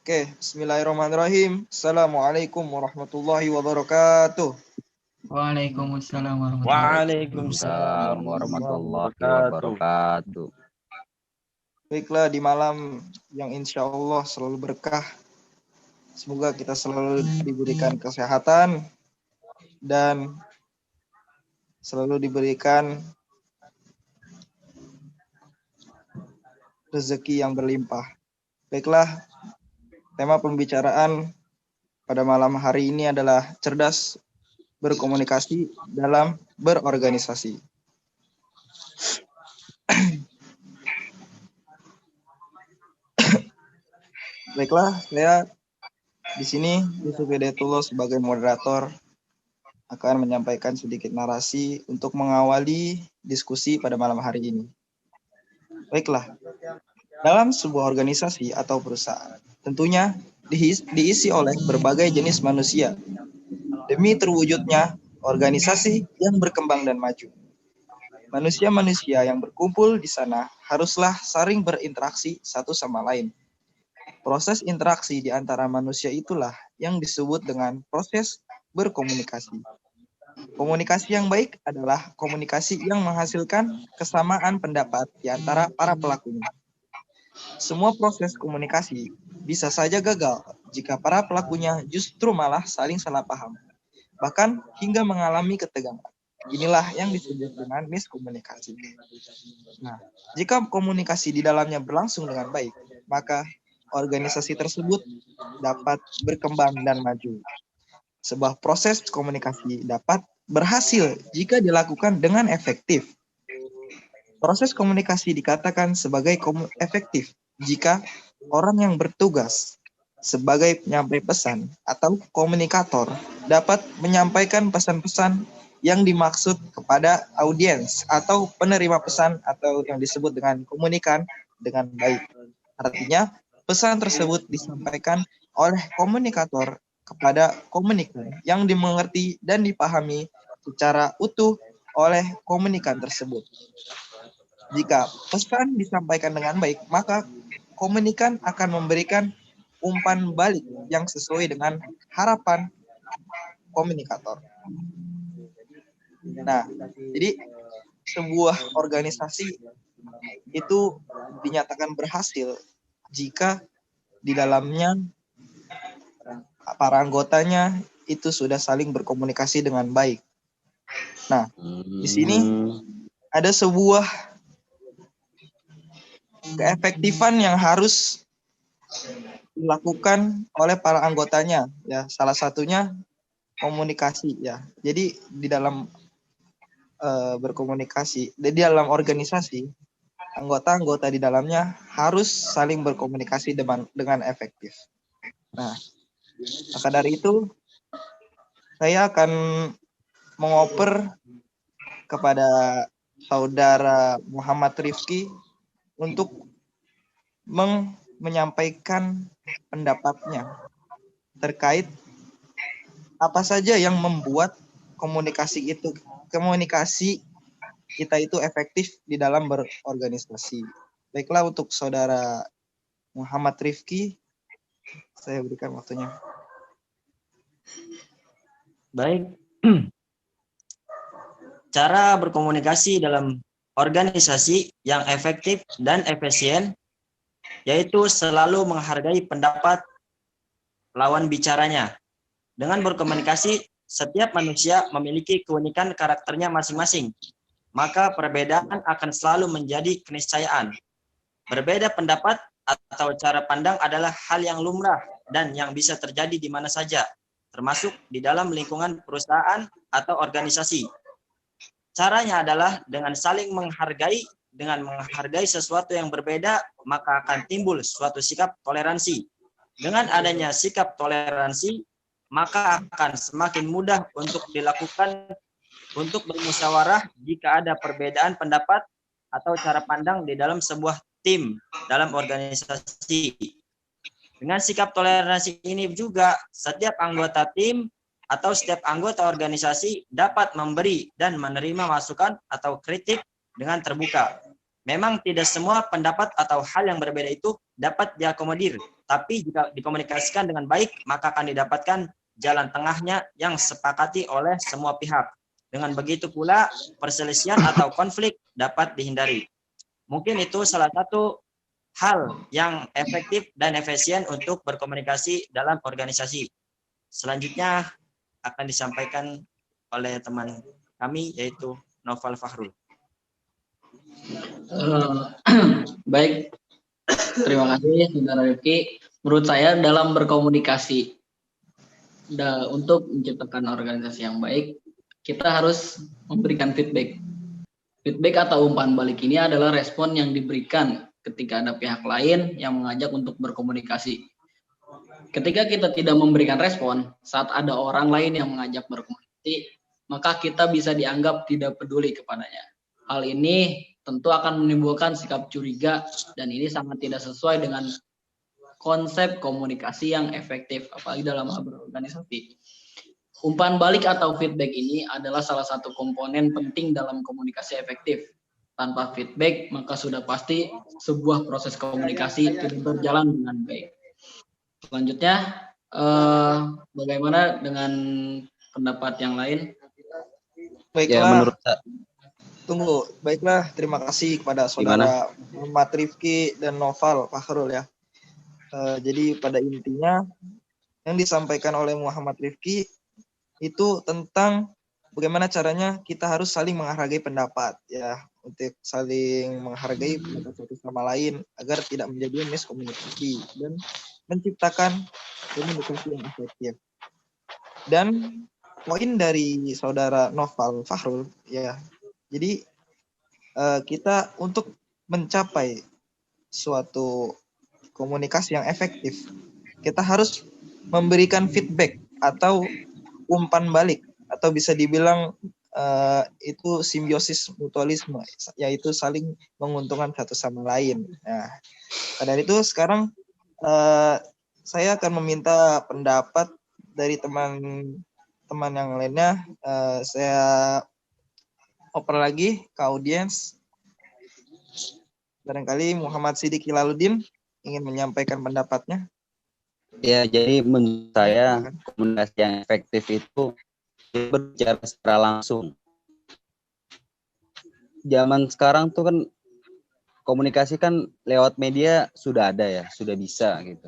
Oke, bismillahirrahmanirrahim. Assalamualaikum warahmatullahi wabarakatuh. Waalaikumsalam warahmatullahi Waalaikumsalam warahmatullahi wabarakatuh. Baiklah, di malam yang insya Allah selalu berkah. Semoga kita selalu diberikan kesehatan dan selalu diberikan rezeki yang berlimpah. Baiklah, tema pembicaraan pada malam hari ini adalah cerdas berkomunikasi dalam berorganisasi. Baiklah, saya di sini Yusuf Hidayatullah sebagai moderator akan menyampaikan sedikit narasi untuk mengawali diskusi pada malam hari ini. Baiklah, dalam sebuah organisasi atau perusahaan, tentunya diisi oleh berbagai jenis manusia demi terwujudnya organisasi yang berkembang dan maju. Manusia-manusia yang berkumpul di sana haruslah saling berinteraksi satu sama lain. Proses interaksi di antara manusia itulah yang disebut dengan proses berkomunikasi. Komunikasi yang baik adalah komunikasi yang menghasilkan kesamaan pendapat di antara para pelakunya. Semua proses komunikasi bisa saja gagal jika para pelakunya justru malah saling salah paham, bahkan hingga mengalami ketegangan. Inilah yang disebut dengan miskomunikasi. Nah, jika komunikasi di dalamnya berlangsung dengan baik, maka organisasi tersebut dapat berkembang dan maju. Sebuah proses komunikasi dapat berhasil jika dilakukan dengan efektif. Proses komunikasi dikatakan sebagai efektif jika orang yang bertugas sebagai penyampai pesan atau komunikator dapat menyampaikan pesan-pesan yang dimaksud kepada audiens atau penerima pesan atau yang disebut dengan komunikan dengan baik. Artinya, pesan tersebut disampaikan oleh komunikator kepada komunikan yang dimengerti dan dipahami secara utuh oleh komunikan tersebut. Jika pesan disampaikan dengan baik, maka komunikan akan memberikan umpan balik yang sesuai dengan harapan komunikator. Nah, jadi sebuah organisasi itu dinyatakan berhasil jika di dalamnya para anggotanya itu sudah saling berkomunikasi dengan baik. Nah, di sini ada sebuah keefektifan yang harus dilakukan oleh para anggotanya, ya. Salah satunya komunikasi, ya. Jadi di dalam berkomunikasi, di dalam organisasi, anggota-anggota di dalamnya harus saling berkomunikasi dengan efektif. Nah, maka dari itu saya akan mengoper kepada saudara Muhammad Rifki untuk menyampaikan pendapatnya terkait apa saja yang membuat komunikasi kita itu efektif di dalam berorganisasi. Baiklah, untuk saudara Muhammad Rifki, saya berikan waktunya. Baik. Cara berkomunikasi dalam organisasi yang efektif dan efisien yaitu selalu menghargai pendapat lawan bicaranya. Dengan berkomunikasi, setiap manusia memiliki keunikan karakternya masing-masing. Maka perbedaan akan selalu menjadi keniscayaan. Berbeda pendapat atau cara pandang adalah hal yang lumrah dan yang bisa terjadi di mana saja, termasuk di dalam lingkungan perusahaan atau organisasi. Caranya adalah dengan saling menghargai. Dengan menghargai sesuatu yang berbeda, maka akan timbul suatu sikap toleransi. Dengan adanya sikap toleransi, maka akan semakin mudah untuk dilakukan untuk bermusyawarah jika ada perbedaan pendapat atau cara pandang di dalam sebuah tim dalam organisasi. Dengan sikap toleransi ini juga, setiap anggota tim atau setiap anggota organisasi dapat memberi dan menerima masukan atau kritik dengan terbuka. Memang tidak semua pendapat atau hal yang berbeda itu dapat diakomodir, tapi jika dikomunikasikan dengan baik, maka akan didapatkan jalan tengahnya yang sepakati oleh semua pihak. Dengan begitu pula, perselisihan atau konflik dapat dihindari. Mungkin itu salah satu hal yang efektif dan efisien untuk berkomunikasi dalam organisasi. Selanjutnya akan disampaikan oleh teman kami, yaitu Noval Fahrul. Baik, terima kasih Saudara Rifki. Menurut saya dalam berkomunikasi untuk menciptakan organisasi yang baik, kita harus memberikan feedback. Feedback atau umpan balik ini adalah respon yang diberikan ketika ada pihak lain yang mengajak untuk berkomunikasi. Ketika kita tidak memberikan respon saat ada orang lain yang mengajak berkomunikasi, maka kita bisa dianggap tidak peduli kepadanya. Hal ini tentu akan menimbulkan sikap curiga dan ini sangat tidak sesuai dengan konsep komunikasi yang efektif, apalagi dalam hal berorganisasi. Umpan balik atau feedback ini adalah salah satu komponen penting dalam komunikasi efektif. Tanpa feedback, maka sudah pasti sebuah proses komunikasi tidak berjalan dengan baik. Selanjutnya, bagaimana dengan pendapat yang lain? Baiklah. Ya, menurut saya, Tunggu, baiklah. Terima kasih kepada Saudara Muhammad Rifki dan Noval Fahrul ya. Jadi pada intinya yang disampaikan oleh Muhammad Rifki itu tentang bagaimana caranya kita harus saling menghargai pendapat ya, untuk saling menghargai pendapat satu sama lain agar tidak menjadi miskomunikasi dan menciptakan komunikasi yang efektif. Dan poin dari Saudara Noval Fahrul ya, jadi kita untuk mencapai suatu komunikasi yang efektif, kita harus memberikan feedback atau umpan balik, atau bisa dibilang itu simbiosis mutualisme, yaitu saling menguntungkan satu sama lain. Nah, dari itu sekarang saya akan meminta pendapat dari teman-teman yang lainnya. Saya oper lagi ke audiens. Barangkali Muhammad Siddiq Hilaluddin ingin menyampaikan pendapatnya. ya, jadi menurut saya komunikasi yang efektif itu berbicara secara langsung. Zaman sekarang tuh kan komunikasi kan lewat media sudah ada ya, sudah bisa gitu.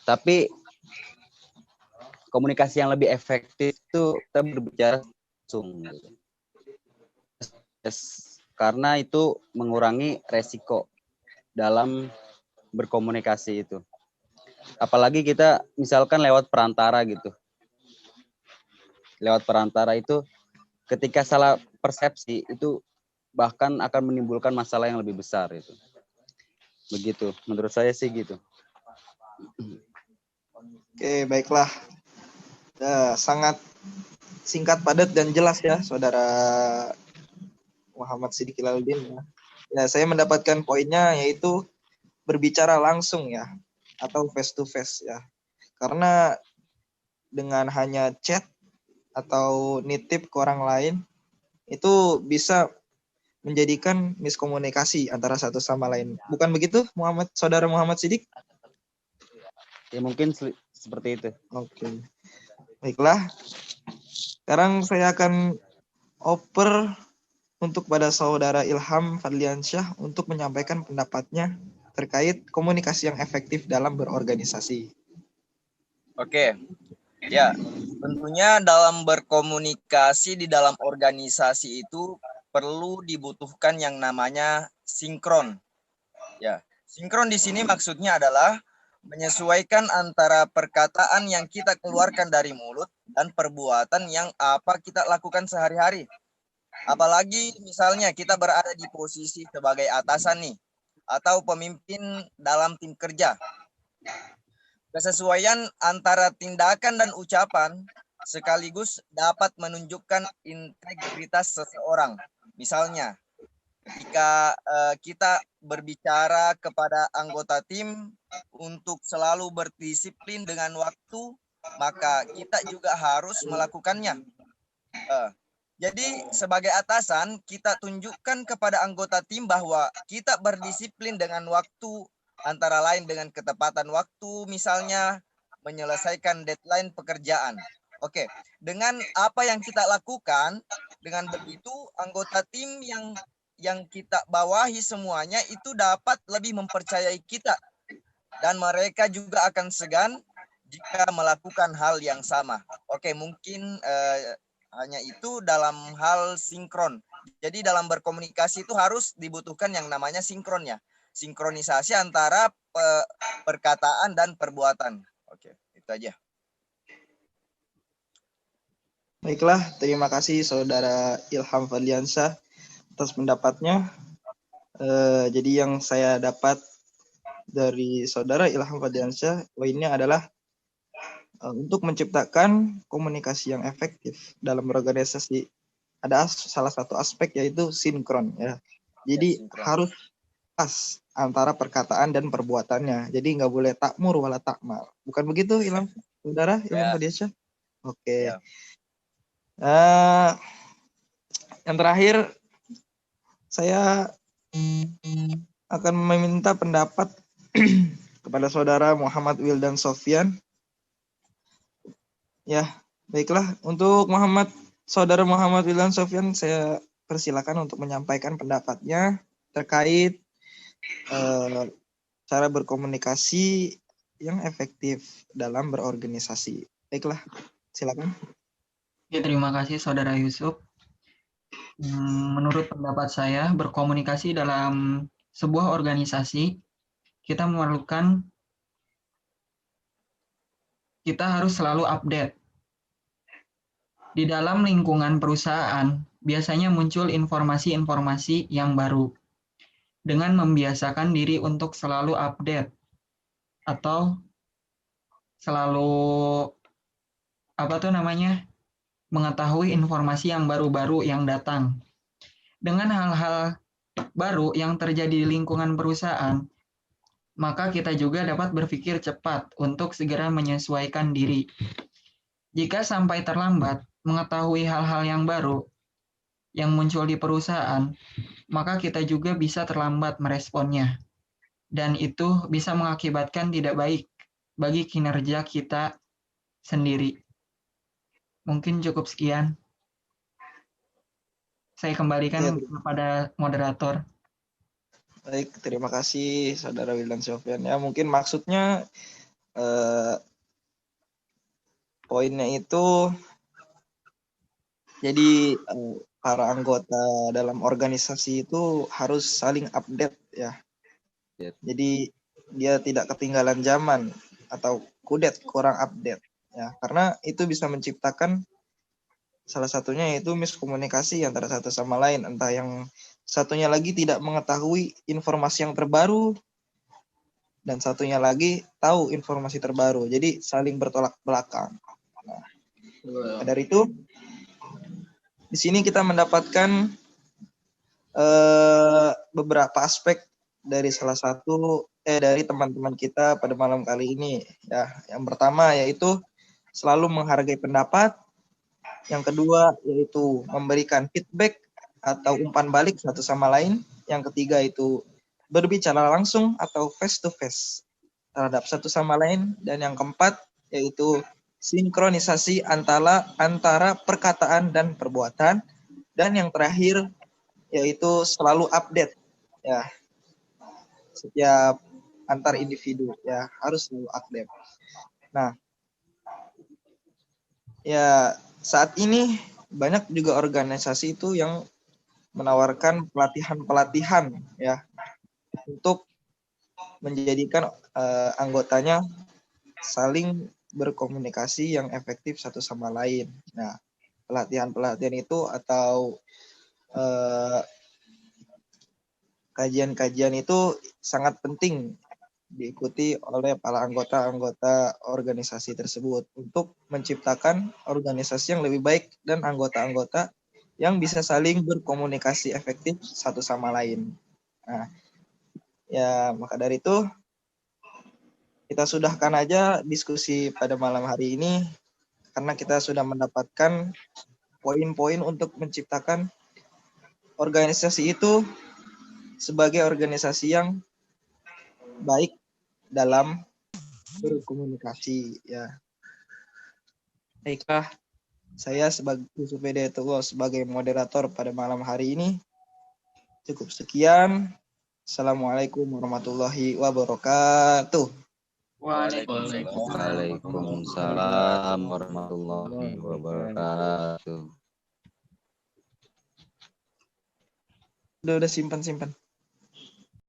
Tapi komunikasi yang lebih efektif itu kita berbicara langsung gitu. Karena itu mengurangi resiko dalam berkomunikasi itu. Apalagi kita misalkan lewat perantara gitu. Lewat perantara itu ketika salah persepsi itu bahkan akan menimbulkan masalah yang lebih besar itu. Begitu, menurut saya sih gitu. Oke, baiklah. Sangat singkat, padat, dan jelas ya, Saudara Muhammad Siddiq Hilaluddin ya. Ya, saya mendapatkan poinnya yaitu berbicara langsung ya, atau face to face ya. Karena dengan hanya chat atau nitip ke orang lain itu bisa menjadikan miskomunikasi antara satu sama lain. Bukan begitu, Saudara Muhammad Siddiq? Ya mungkin seperti itu. Oke. Baiklah. Sekarang saya akan oper untuk pada Saudara Ilham Fadliansyah untuk menyampaikan pendapatnya terkait komunikasi yang efektif dalam berorganisasi. Oke. Ya, tentunya dalam berkomunikasi di dalam organisasi itu perlu dibutuhkan yang namanya sinkron. Ya, sinkron di sini maksudnya adalah menyesuaikan antara perkataan yang kita keluarkan dari mulut dan perbuatan yang apa kita lakukan sehari-hari. Apalagi misalnya kita berada di posisi sebagai atasan nih, atau pemimpin dalam tim kerja. Kesesuaian antara tindakan dan ucapan sekaligus dapat menunjukkan integritas seseorang. Misalnya, ketika kita berbicara kepada anggota tim untuk selalu berdisiplin dengan waktu, maka kita juga harus melakukannya. Jadi sebagai atasan, kita tunjukkan kepada anggota tim bahwa kita berdisiplin dengan waktu, antara lain dengan ketepatan waktu, misalnya menyelesaikan deadline pekerjaan. Oke, dengan apa yang kita lakukan, dengan begitu anggota tim yang kita bawahi semuanya itu dapat lebih mempercayai kita, dan mereka juga akan segan jika melakukan hal yang sama. Oke, mungkin hanya itu dalam hal sinkron. Jadi dalam berkomunikasi itu harus dibutuhkan yang namanya sinkron ya. Sinkronisasi antara perkataan dan perbuatan. Oke, itu aja. Baiklah, terima kasih Saudara Ilham Fadliansyah atas pendapatnya. Jadi yang saya dapat dari Saudara Ilham Fadliansyah, poinnya adalah untuk menciptakan komunikasi yang efektif dalam berorganisasi ada salah satu aspek yaitu sinkron ya. Jadi sinkron. harus pas antara perkataan dan perbuatannya. Jadi nggak boleh takmur wala takmal. Bukan begitu Ilham, Saudara Ilham Fadliansyah? Oke. Ya. Yang terakhir saya akan meminta pendapat kepada Saudara Muhammad Wildan Sofyan. Ya, baiklah. Untuk Saudara Muhammad Wildan Sofyan, saya persilakan untuk menyampaikan pendapatnya terkait cara berkomunikasi yang efektif dalam berorganisasi. Baiklah, silakan. Ya, terima kasih Saudara Yusuf. Menurut pendapat saya, berkomunikasi dalam sebuah organisasi, kita harus selalu update. Di dalam lingkungan perusahaan, biasanya muncul informasi-informasi yang baru. Dengan membiasakan diri untuk selalu update atau selalu mengetahui informasi yang baru-baru yang datang. Dengan hal-hal baru yang terjadi di lingkungan perusahaan, maka kita juga dapat berpikir cepat untuk segera menyesuaikan diri. Jika sampai terlambat mengetahui hal-hal yang baru yang muncul di perusahaan, maka kita juga bisa terlambat meresponnya. Dan itu bisa mengakibatkan tidak baik bagi kinerja kita sendiri. Mungkin cukup sekian. Saya kembalikan kepada moderator. Baik, terima kasih Saudara Wildan Sofyan. Ya, mungkin maksudnya poinnya itu jadi para anggota dalam organisasi itu harus saling update ya. Jadi dia tidak ketinggalan zaman atau kurang update ya, karena itu bisa menciptakan salah satunya yaitu miskomunikasi antara satu sama lain, entah yang satunya lagi tidak mengetahui informasi yang terbaru dan satunya lagi tahu informasi terbaru, jadi saling bertolak belakang. Nah, dari itu di sini kita mendapatkan beberapa aspek dari dari teman-teman kita pada malam kali ini ya. Yang pertama yaitu selalu menghargai pendapat. Yang kedua yaitu memberikan feedback atau umpan balik satu sama lain. Yang ketiga itu berbicara langsung atau face to face terhadap satu sama lain. Dan yang keempat yaitu sinkronisasi antara perkataan dan perbuatan. Dan yang terakhir yaitu selalu update ya, setiap antar individu ya harus selalu update. Nah, ya saat ini banyak juga organisasi itu yang menawarkan pelatihan ya untuk menjadikan anggotanya saling berkomunikasi yang efektif satu sama lain. Nah, pelatihan itu atau kajian-kajian itu sangat penting diikuti oleh para anggota organisasi tersebut untuk menciptakan organisasi yang lebih baik dan anggota-anggota yang bisa saling berkomunikasi efektif satu sama lain. Nah, ya maka dari itu kita sudahkan aja diskusi pada malam hari ini karena kita sudah mendapatkan poin-poin untuk menciptakan organisasi itu sebagai organisasi yang baik dalam berkomunikasi ya. Baiklah, saya sebagai Yusuf Hidayatullah sebagai moderator pada malam hari ini cukup sekian. Assalamualaikum warahmatullahi wabarakatuh. Waalaikumsalam warahmatullahi wabarakatuh. Udah simpan.